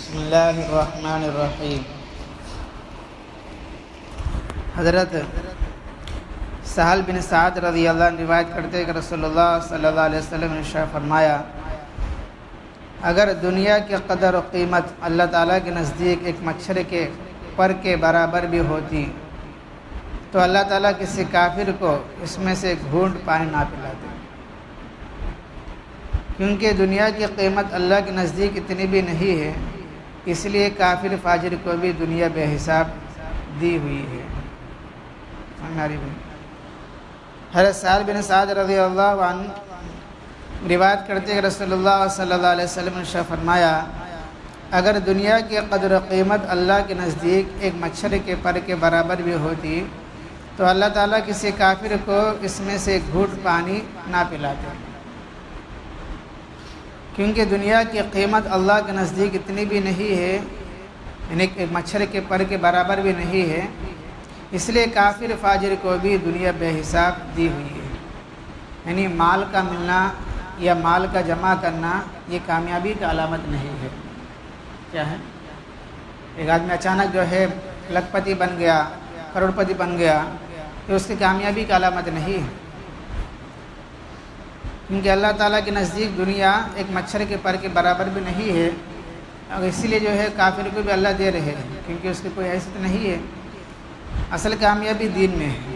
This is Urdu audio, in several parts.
بسم اللہ الرحمن الرحیم۔ حضرت سہل بن سعد رضی اللہ عنہ روایت کرتے ہیں کہ رسول اللہ صلی اللہ علیہ وسلم نے ارشاد فرمایا، اگر دنیا کی قدر و قیمت اللہ تعالیٰ کے نزدیک ایک مچھر کے پر کے برابر بھی ہوتی تو اللہ تعالیٰ کسی کافر کو اس میں سے ایک گھونٹ پانی نہ پلاتے، کیونکہ دنیا کی قیمت اللہ کے نزدیک اتنی بھی نہیں ہے، اس لیے کافر فاجر کو بھی دنیا بے حساب دی ہوئی ہے۔ حضرت سہل بن سعد رضی اللہ عنہ روایت کرتے کہ رسول اللہ صلی اللہ علیہ وسلم نے ارشاد فرمایا، اگر دنیا کی قدر و قیمت اللہ کے نزدیک ایک مچھر کے پر کے برابر بھی ہوتی تو اللہ تعالیٰ کسی کافر کو اس میں سے ایک گھونٹ پانی نہ پلاتے، کیونکہ دنیا کی قیمت اللہ کے نزدیک اتنی بھی نہیں ہے، یعنی ایک مچھر کے پر کے برابر بھی نہیں ہے، اس لیے کافر فاجر کو بھی دنیا بے حساب دی ہوئی ہے۔ یعنی مال کا ملنا یا مال کا جمع کرنا یہ کامیابی کا علامت نہیں ہے۔ کیا ہے؟ ایک آدمی اچانک جو ہے لکھ پتی بن گیا، کروڑ پتی بن گیا، تو اس کی کامیابی کا علامت نہیں ہے، کیونکہ اللہ تعالیٰ کے نزدیک دنیا ایک مچھر کے پر کے برابر بھی نہیں ہے، اور اسی لیے جو ہے کافر کو بھی اللہ دے رہے ہیں، کیونکہ اس کی کوئی حیثیت نہیں ہے۔ اصل کامیابی دین میں ہے،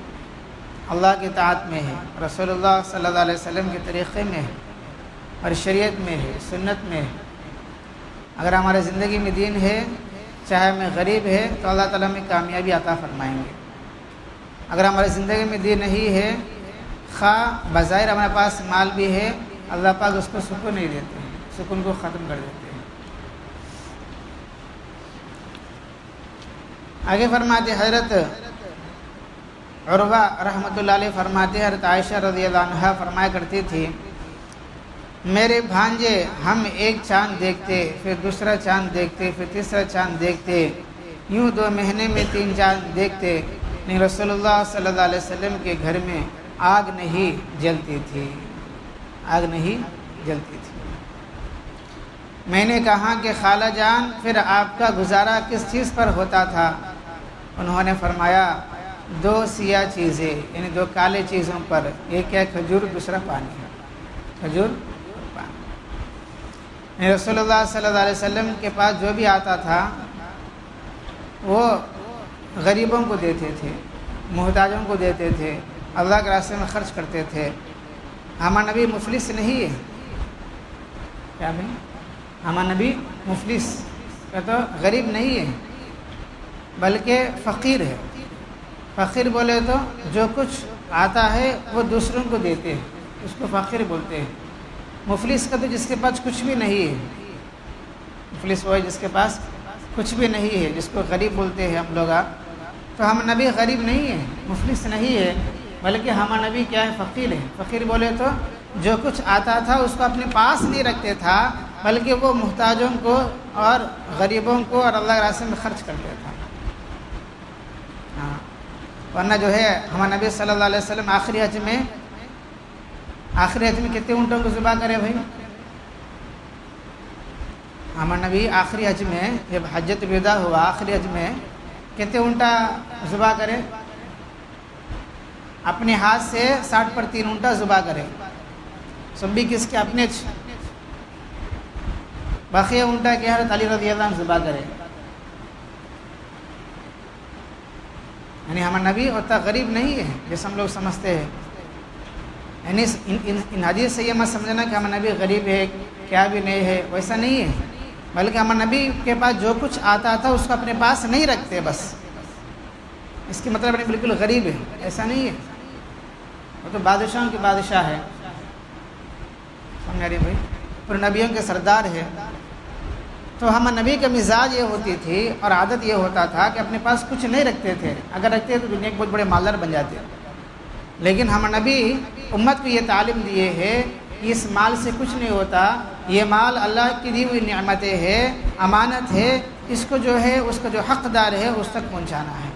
اللہ کی اطاعت میں ہے، رسول اللہ صلی اللہ علیہ وسلم کے طریقے میں ہے، اور شریعت میں ہے، سنت میں ہے۔ اگر ہمارے زندگی میں دین ہے، چاہے ہمیں غریب ہے تو اللہ تعالیٰ ہمیں کامیابی عطا فرمائیں گے۔ اگر ہمارے زندگی میں دین نہیں ہے، خواہ بظاہر ہمارے پاس مال بھی ہے، اللہ پاک اس کو سکون نہیں دیتے ہیں، سکون کو ختم کر دیتے ہیں۔ آگے فرماتے حضرت عروہ رحمۃ اللہ علیہ فرماتے ہیں، حضرت عائشہ رضی اللہ عنہا فرمایا کرتی تھی، میرے بھانجے ہم ایک چاند دیکھتے، پھر دوسرا چاند دیکھتے، پھر تیسرا چاند دیکھتے، یوں 2 مہینے میں 3 چاند دیکھتے، لیکن رسول اللہ صلی اللہ علیہ وسلم کے گھر میں آگ نہیں جلتی تھی، آگ نہیں جلتی تھی۔ میں نے کہا کہ خالہ جان پھر آپ کا گزارا کس چیز پر ہوتا تھا؟ انہوں نے فرمایا 2 سیاہ چیزیں، یعنی 2 کالے چیزوں پر، ایک ہے کھجور، دوسرا پانی ہے، کھجور پانی۔ رسول اللہ صلی اللہ علیہ وسلم کے پاس جو بھی آتا تھا وہ غریبوں کو دیتے تھے، محتاجوں کو دیتے تھے، اللہ کے راستے میں خرچ کرتے تھے۔ ہمارا نبی مفلس نہیں ہے، کیا بھائی؟ ہمارا نبی مفلس تو غریب نہیں ہے، بلکہ فقیر ہے۔ فقیر بولے تو جو کچھ آتا ہے وہ دوسروں کو دیتے ہیں، اس کو فقیر بولتے ہیں۔ مفلس کا تو جس کے پاس کچھ بھی نہیں ہے، مفلس وہ ہے جس کے پاس کچھ بھی نہیں ہے، جس کو غریب بولتے ہیں ہم لوگ۔ تو ہم نبی غریب نہیں ہے، مفلس نہیں ہے، بلکہ ہمارا نبی کیا ہے؟ فقیر ہے۔ فقیر بولے تو جو کچھ آتا تھا اس کو اپنے پاس نہیں رکھتے تھا، بلکہ وہ محتاجوں کو اور غریبوں کو اور اللہ کے راستے میں خرچ کرتے تھا۔ ورنہ جو ہے ہمارے نبی صلی اللہ علیہ وسلم آخری حج میں کتنے اونٹوں کو ذبح کرے بھائی؟ ہمارے نبی آخری حج میں جب حجۃ الوداع ہوا، آخری حج میں کتنے اونٹا ذبح کرے؟ اپنے ہاتھ سے 60 پر 3 اونٹا ذبح کرے، سب بھی کس کے؟ اپنے باقی اونٹا کے حضرت علی رضی اللہ عنہ ذبح کرے۔ یعنی ہمارا نبی اتنا غریب نہیں ہے جیسے ہم لوگ سمجھتے ہیں۔ یعنی ان حدیث سے یہ مت سمجھنا کہ ہمارا نبی غریب ہے، کیا بھی نہیں ہے، ویسا نہیں ہے، بلکہ ہمارے نبی کے پاس جو کچھ آتا تھا اس کو اپنے پاس نہیں رکھتے بس، اس کی مطلب نہیں بالکل غریب ہے، ایسا نہیں ہے، وہ تو بادشاہوں کے بادشاہ ہے، سمجھ رہے بھائی، پورے نبیوں کے سردار ہے۔ تو ہمارے نبی کا مزاج یہ ہوتی تھی اور عادت یہ ہوتا تھا کہ اپنے پاس کچھ نہیں رکھتے تھے، اگر رکھتے تو دنیا کے بہت بڑے مالدار بن جاتے، لیکن ہمارے نبی امت کو یہ تعلیم دیے ہے کہ اس مال سے کچھ نہیں ہوتا، یہ مال اللہ کی دی ہوئی نعمتیں ہے، امانت ہے، اس کو جو ہے اس کا جو حقدار ہے اس تک پہنچانا ہے۔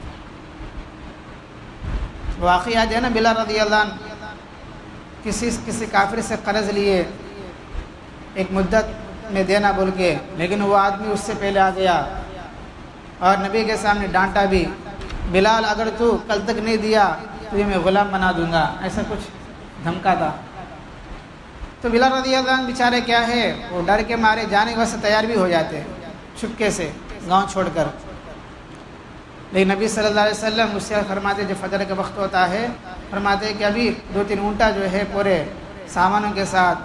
واقعہ ہے نا بلال رضی اللہ عنہ کسی کافر سے قرض لیے، ایک مدت میں دینا بول کے، لیکن وہ آدمی اس سے پہلے آ گیا اور نبی کے سامنے ڈانٹا بھی، بلال اگر تو کل تک نہیں دیا تو یہ میں غلام بنا دوں گا، ایسا کچھ دھمکا تھا۔ تو بلال رضی اللہ عنہ بیچارے کیا ہے، وہ ڈر کے مارے جانے کے واسطے تیار بھی ہو جاتے چھپکے سے گاؤں چھوڑ کر، لیکن نبی صلی اللہ علیہ وسلم اس سے فرماتے جب فجر کا وقت ہوتا ہے، فرماتے کہ ابھی 2-3 اونٹا جو ہے پورے سامانوں کے ساتھ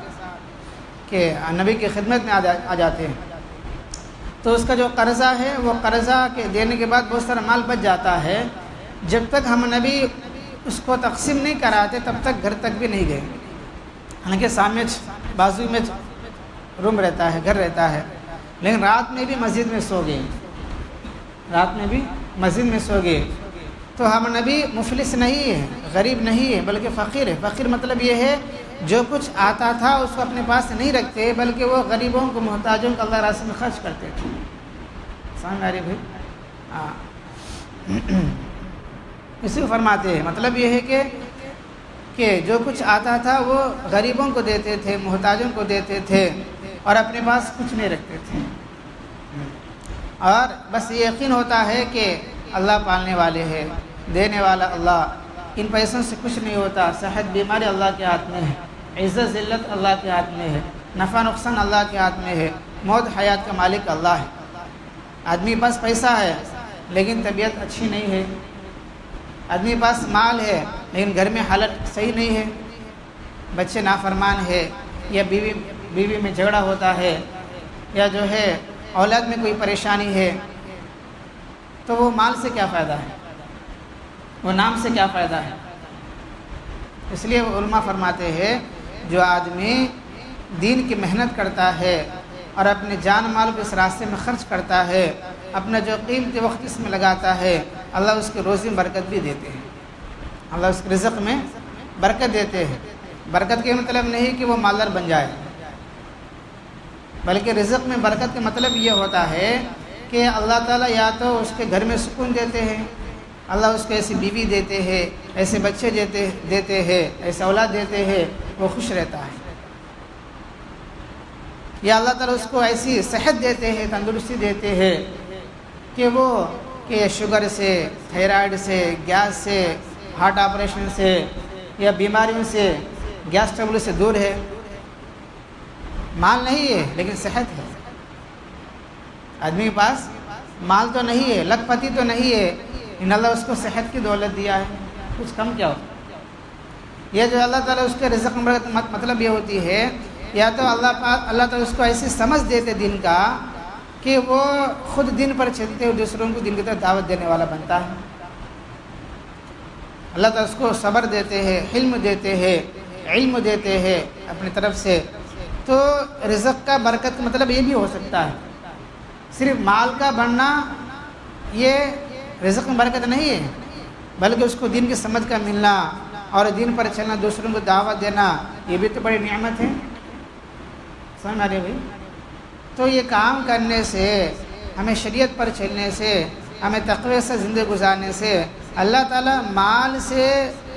کہ نبی کی خدمت میں آ جاتے ہیں۔ تو اس کا جو قرضہ ہے وہ قرضہ کے دینے کے بعد بہت سارا مال بچ جاتا ہے، جب تک ہم نبی اس کو تقسیم نہیں کراتے تب تک گھر تک بھی نہیں گئے، حالانکہ سامنے بازو میں روم رہتا ہے، گھر رہتا ہے، لیکن رات میں بھی مسجد میں سو گئے، رات میں بھی مسجد میں سو گئے۔ تو ہم نبی مفلس نہیں ہے، غریب نہیں ہے، بلکہ فقیر ہے۔ فقیر مطلب یہ ہے جو کچھ آتا تھا اس کو اپنے پاس نہیں رکھتے، بلکہ وہ غریبوں کو محتاجوں کو اللہ راستے میں خرچ کرتے تھے۔ سمجھ آ رہی بھائی؟ ہاں، اسی کو فرماتے ہیں، مطلب یہ ہے کہ جو کچھ آتا تھا وہ غریبوں کو دیتے تھے، محتاجوں کو دیتے تھے اور اپنے پاس کچھ نہیں رکھتے تھے، اور بس یہ یقین ہوتا ہے کہ اللہ پالنے والے ہے، دینے والا اللہ، ان پیسوں سے کچھ نہیں ہوتا، صحت بیماری اللہ کے ہاتھ میں ہے، عزت ذلت اللہ کے ہاتھ میں ہے، نفع نقصان اللہ کے ہاتھ میں ہے، موت حیات کا مالک اللہ ہے۔ آدمی پاس پیسہ ہے لیکن طبیعت اچھی نہیں ہے، آدمی پاس مال ہے لیکن گھر میں حالت صحیح نہیں ہے، بچے نافرمان ہے، یا بیوی میں جھگڑا ہوتا ہے، یا جو ہے اولاد میں کوئی پریشانی ہے، تو وہ مال سے کیا فائدہ ہے، وہ نام سے کیا فائدہ ہے؟ اس لیے علماء فرماتے ہیں جو آدمی دین کی محنت کرتا ہے اور اپنے جان مال کو اس راستے میں خرچ کرتا ہے، اپنا جو قیمتی وقت اس میں لگاتا ہے، اللہ اس کے روزی میں برکت بھی دیتے ہیں، اللہ اس کے رزق میں برکت دیتے ہیں۔ برکت کے مطلب نہیں کہ وہ مالدار بن جائے، بلکہ رزق میں برکت کا مطلب یہ ہوتا ہے کہ اللہ تعالیٰ یا تو اس کے گھر میں سکون دیتے ہیں، اللہ اس کو ایسی بیوی دیتے ہیں، ایسے بچے دیتے ہیں، ایسے اولاد دیتے ہیں، وہ خوش رہتا ہے، یا اللہ تعالیٰ اس کو ایسی صحت دیتے ہیں، تندرستی دیتے ہیں کہ شوگر سے، تھائرائیڈ سے، گیس سے، ہارٹ آپریشن سے یا بیماریوں سے، گیس ٹربل سے دور ہے۔ مال نہیں ہے لیکن صحت ہے، آدمی کے پاس مال تو نہیں ہے، لکھ پتی تو نہیں ہے، ان اللہ اس کو صحت کی دولت دیا ہے، کچھ کم کیا ہو۔ یہ جو اللہ تعالیٰ اس کے رزق میں برکت مطلب یہ ہوتی ہے، یا تو اللہ تعالیٰ اس کو ایسی سمجھ دیتے دین کا کہ وہ خود دین پر چلتے ہوئے دوسروں کو دین کی طرف دعوت دینے والا بنتا ہے، اللہ تعالیٰ اس کو صبر دیتے ہیں، حلم دیتے ہیں، علم دیتے ہیں اپنی طرف سے۔ تو رزق کا برکت کا مطلب یہ بھی ہو سکتا ہے، صرف مال کا بڑھنا یہ رزق میں برکت نہیں ہے، بلکہ اس کو دین کی سمجھ کا ملنا اور دین پر چلنا، دوسروں کو دعوت دینا، یہ بھی تو بڑی نعمت ہے۔ سمجھ آ رہی ہے بھائی؟ تو یہ کام کرنے سے، ہمیں شریعت پر چلنے سے، ہمیں تقوی سے زندگی گزارنے سے اللہ تعالیٰ مال سے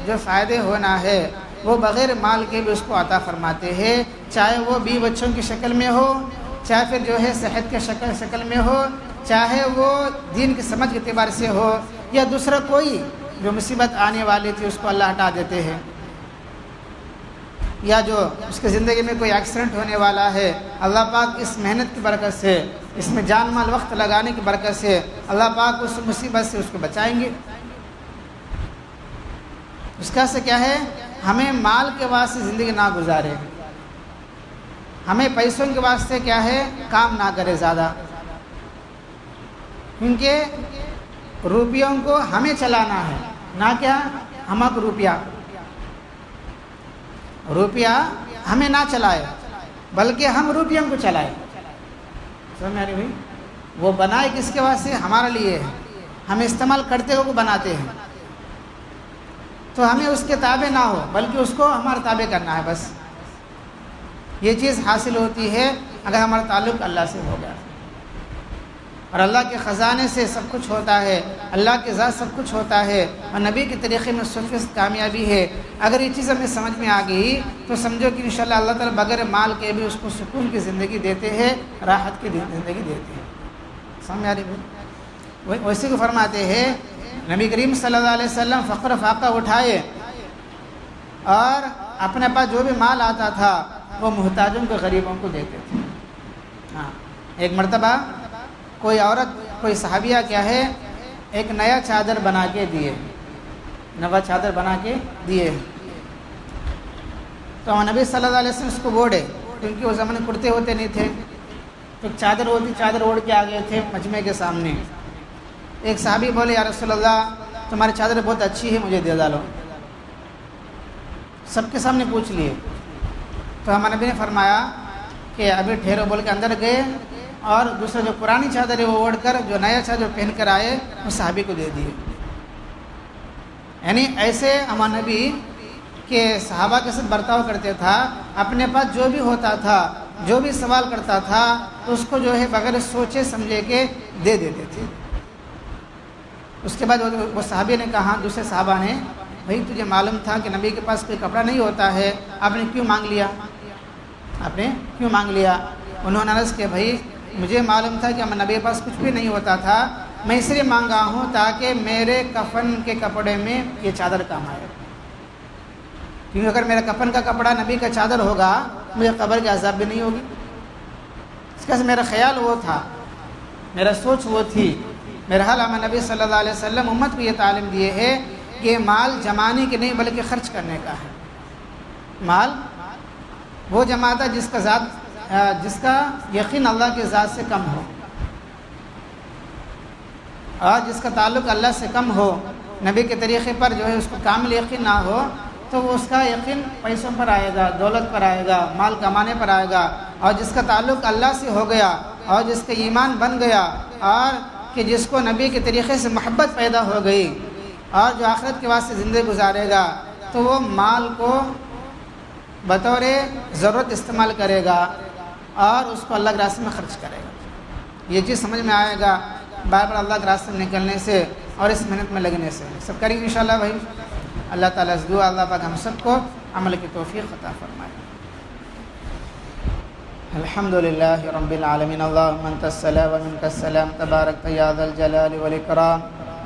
جو فائدے ہونا ہے وہ بغیر مال کے بھی اس کو عطا فرماتے ہیں، چاہے وہ بیوی بچوں کی شکل میں ہو، چاہے پھر جو ہے صحت کے شکل میں ہو، چاہے وہ دین کی سمجھ کے اعتبار سے ہو، یا دوسرا کوئی جو مصیبت آنے والی تھی اس کو اللہ ہٹا دیتے ہیں، یا جو اس کی زندگی میں کوئی ایکسیڈنٹ ہونے والا ہے، اللہ پاک اس محنت کی برکت سے، اس میں جان مال وقت لگانے کی برکت سے اللہ پاک اس مصیبت سے اس کو بچائیں گے۔ اس کا سے کیا ہے، ہمیں مال کے واسطے زندگی نہ گزارے، ہمیں پیسوں کے واسطے کیا ہے کام نہ کرے زیادہ، کیونکہ روپیوں کو ہمیں چلانا ہے، نہ کیا ہمیں کو روپیہ ہمیں نہ چلائے بلکہ ہم روپیوں کو چلائے۔ سمجھ میں آ رہی بھائی؟ وہ بنائے کس کے واسطے؟ ہمارے لیے ہے، ہم استعمال کرتے ہوئے بناتے ہیں، تو ہمیں اس کے تابع نہ ہو بلکہ اس کو ہمارے تابع کرنا ہے، بس یہ چیز حاصل ہوتی ہے اگر ہمارا تعلق اللہ سے ہو گیا۔ اور اللہ کے خزانے سے سب کچھ ہوتا ہے، اللہ کے ذات سب کچھ ہوتا ہے، اور نبی کے طریقے میں سب سے کامیابی ہے۔ اگر یہ چیز ہمیں سمجھ میں آ گئی تو سمجھو کہ انشاءاللہ اللہ تعالیٰ بغیر مال کے بھی اس کو سکون کی زندگی دیتے ہیں، راحت کی زندگی دیتے ہیں۔ سمجھ آ رہی ہے؟ ویسے کو فرماتے ہیں نبی کریم صلی اللہ علیہ وسلم فقر فاقہ اٹھائے اور اپنے پاس جو بھی مال آتا تھا وہ محتاجوں کو، غریبوں کو دیتے تھے۔ ہاں، ایک مرتبہ کوئی عورت، کوئی صحابیہ کیا ہے، ایک نیا چادر بنا کے دیے، نوا چادر بنا کے دیے، تو نبی صلی اللہ علیہ وسلم اس کو بوڑے، کیونکہ اس زمانے کرتے ہوتے نہیں تھے، تو چادر ہوتی، چادر اوڑھ کے آ گئے تھے مجمع کے سامنے۔ ایک صحابی بولے یا رسول اللہ تمہاری چادر بہت اچھی ہے، مجھے دے ڈالو۔ سب کے سامنے پوچھ لیے، تو ہمارے نبی نے فرمایا کہ ابھی ٹھہرو، بول کے اندر گئے اور دوسرا جو پرانی چادر ہے وہ اوڑھ کر جو نیا چادر پہن کر آئے وہ صحابی کو دے دیے۔ یعنی ایسے ہمارے نبی کہ صحابہ کے ساتھ برتاؤ کرتے تھا، اپنے پاس جو بھی ہوتا تھا، جو بھی سوال کرتا تھا اس کو جو ہے بغیر سوچے سمجھے کے دے دیتے تھے۔ اس کے بعد وہ صحابی نے کہا، دوسرے صحابہ نے، بھائی تجھے معلوم تھا کہ نبی کے پاس کوئی کپڑا نہیں ہوتا ہے، آپ نے کیوں مانگ لیا؟ آپ نے کیوں مانگ لیا؟ انہوں نے عرض کہ بھائی مجھے معلوم تھا کہ نبی کے پاس کچھ بھی نہیں ہوتا تھا، میں اس لیے مانگا ہوں تاکہ میرے کفن کے کپڑے میں یہ چادر کام آئے، کیونکہ اگر میرا کفن کا کپڑا نبی کا چادر ہوگا مجھے قبر کے عذاب بھی نہیں ہوگی۔ اس کا میرا خیال وہ تھا، میرا سوچ وہ تھی۔ بہرحال ہمیں نبی صلی اللہ علیہ وسلم امت کو یہ تعلیم دیے ہے کہ مال جمانے کے نہیں بلکہ خرچ کرنے کا ہے۔ مال وہ جماتا جس کا یقین اللہ کے ذات سے کم ہو اور جس کا تعلق اللہ سے کم ہو، نبی کے طریقے پر جو ہے اس کو کامل یقین نہ ہو، تو وہ اس کا یقین پیسوں پر آئے گا، دولت پر آئے گا، مال کمانے پر آئے گا۔ اور جس کا تعلق اللہ سے ہو گیا اور جس کا ایمان بن گیا اور کہ جس کو نبی کے طریقے سے محبت پیدا ہو گئی اور جو آخرت کے واسطے زندگی گزارے گا، تو وہ مال کو بطور ضرورت استعمال کرے گا اور اس کو اللہ کے راستے میں خرچ کرے گا۔ یہ چیز سمجھ میں آئے گا بار بار اللہ کے راستے میں نکلنے سے اور اس محنت میں لگنے سے۔ سب کریں گے انشاءاللہ بھائی۔ اللہ تعالیٰ سے دعا اللہ پاک ہم سب کو عمل کی توفیق عطا فرمائے۔ الحمدللہ رب العالمین، اللہم انت السلام و منک السلام، تبارک یا ذا الجلال والاکرام،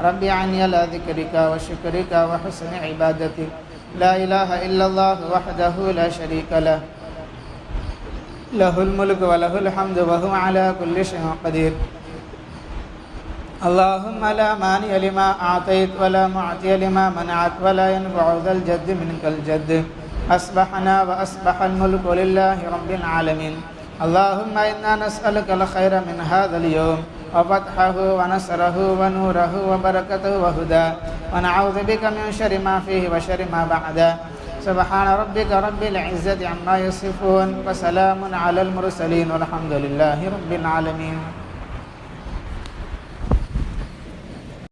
رب اعنی علی ذکرک و شکرک و حسن عبادتک، لا الہ الا اللہ وحدہ لا شریک لہ، لہ الملک و لہ الحمد وہو علی کل شیء قدیر۔ اللہم لا مانع لما اعطیت ولا معطی لما منعت ولا ينفع ذا الجد منک الجد، اصبحنا و اصبح الملک للہ رب العالمین۔ اللہم انا نسألک الخیر من هذا اليوم وفتحه ونصره ونوره وبرکته وهدى، ونعوذ بك من شر ما فيه وشر ما بعده۔ سبحان ربك رب العزة عما يصفون وسلام على المرسلين والحمد لله رب العالمين۔